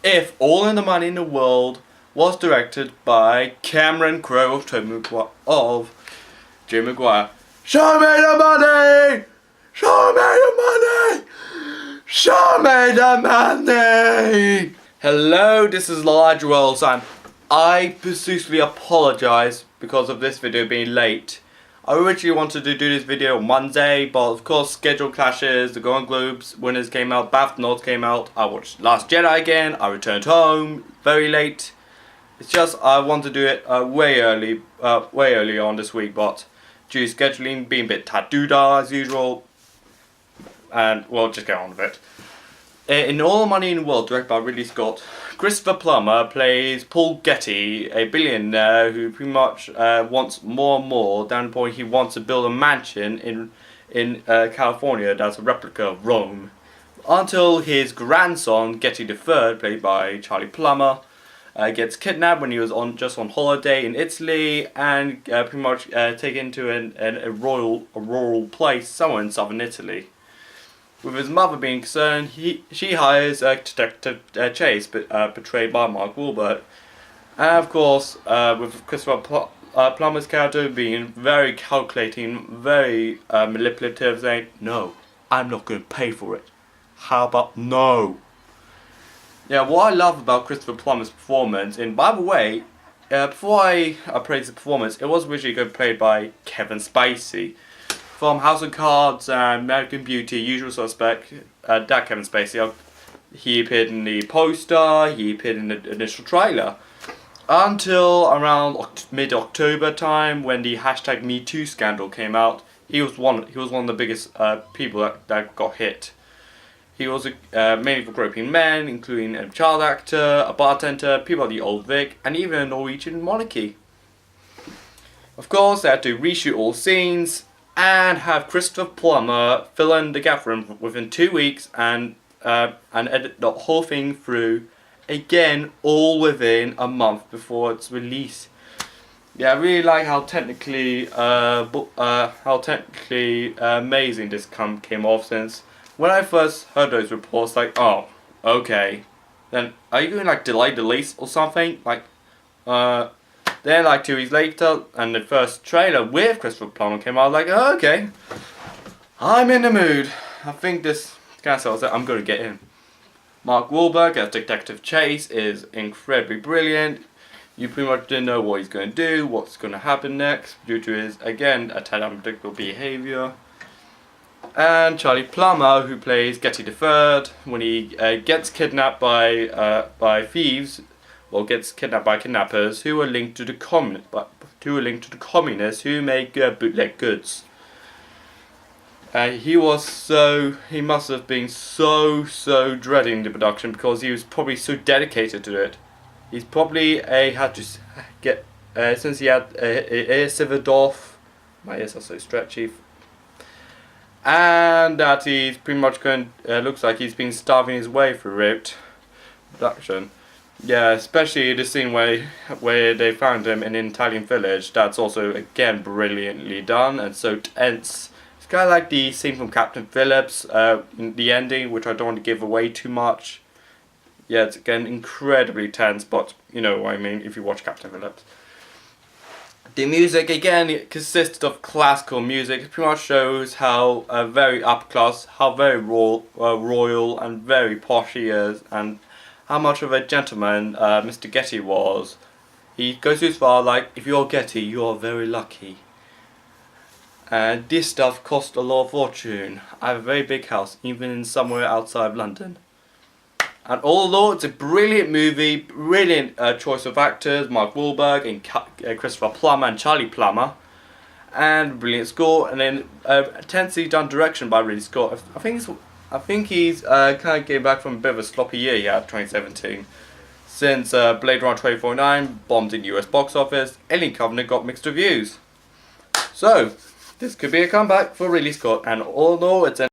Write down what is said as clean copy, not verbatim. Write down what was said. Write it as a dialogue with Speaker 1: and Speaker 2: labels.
Speaker 1: if All in the Money in the World was directed by Cameron Crowe of Jerry Maguire. Show me the money! Show me the money! Show me the money! Hello, this is Elijah Wells, and I profusely apologise because of this video being late. I originally wanted to do this video on Monday, but of course schedule clashes, the Golden Globes winners came out, BAFTA nods came out, I watched Last Jedi again, I returned home very late. It's just I want to do it way early on this week, but due to scheduling being a bit tattooed as usual, and we'll just get on with it. In All the Money in the World, directed by Ridley Scott, Christopher Plummer plays Paul Getty, a billionaire who pretty much wants more and more, down to the point he wants to build a mansion in California that's a replica of Rome. Until his grandson, Getty III, played by Charlie Plummer, gets kidnapped when he was just on holiday in Italy and pretty much taken to a rural place somewhere in southern Italy. With his mother being concerned, she hires Detective Chase, portrayed by Mark Wahlberg. And of course, with Christopher Plummer's character being very calculating, very manipulative, saying, "No, I'm not going to pay for it. How about no?" Yeah, what I love about Christopher Plummer's performance, and by the way, before I praise the performance, it was originally going to be played by Kevin Spacey. From House of Cards and American Beauty, Usual Suspect, that Kevin Spacey, he appeared in the poster, he appeared in the initial trailer. Until around mid-October time, when the hashtag #MeToo scandal came out, he was one of the biggest people that got hit. He was mainly for groping men, including a child actor, a bartender, people at the Old Vic, and even a Norwegian monarchy. Of course, they had to reshoot all scenes and have Christopher Plummer fill in the gap for him within 2 weeks and edit the whole thing through again, all within a month before its release. Yeah, I really like how technically amazing this came off. Since when I first heard those reports, like, oh, okay, then are you going to delay the release or something? Then 2 weeks later, and the first trailer with Christopher Plummer came out, oh, okay, I'm in the mood. I think this kind of sells it. I'm going to get in. Mark Wahlberg as Detective Chase is incredibly brilliant. You pretty much didn't know what he's going to do, what's going to happen next, due to his, again, a tad unpredictable behaviour. And Charlie Plummer, who plays Getty III, when he gets kidnapped by thieves, gets kidnapped by kidnappers who are linked to the communists who make bootleg goods. He must have been so dreading the production because he was probably so dedicated to it. He's probably had to get since he had a severed off. My ears are so stretchy. And that he's pretty much looks like he's been starving his way through it. Production. Yeah, especially the scene where they found him in an Italian village. That's also, again, brilliantly done and so tense. It's kind of like the scene from Captain Phillips, in the ending, which I don't want to give away too much. Yeah, it's again incredibly tense, but you know what I mean if you watch Captain Phillips. The music, again, it consists of classical music. It pretty much shows how very upper class, how very royal and very posh he is, and how much of a gentleman Mr. Getty was. He goes as far if you're Getty, you're very lucky. And this stuff cost a lot of fortune. I have a very big house, even in somewhere outside of London. And although it's a brilliant movie, brilliant choice of actors, Mark Wahlberg and Christopher Plummer and Charlie Plummer, and brilliant score, and then intensely done direction by Ridley Scott. I think he's kind of getting back from a bit of a sloppy year he had, 2017. Since Blade Runner 2049 bombed in US box office, Alien Covenant got mixed reviews. So, this could be a comeback for Ridley Scott, and although it's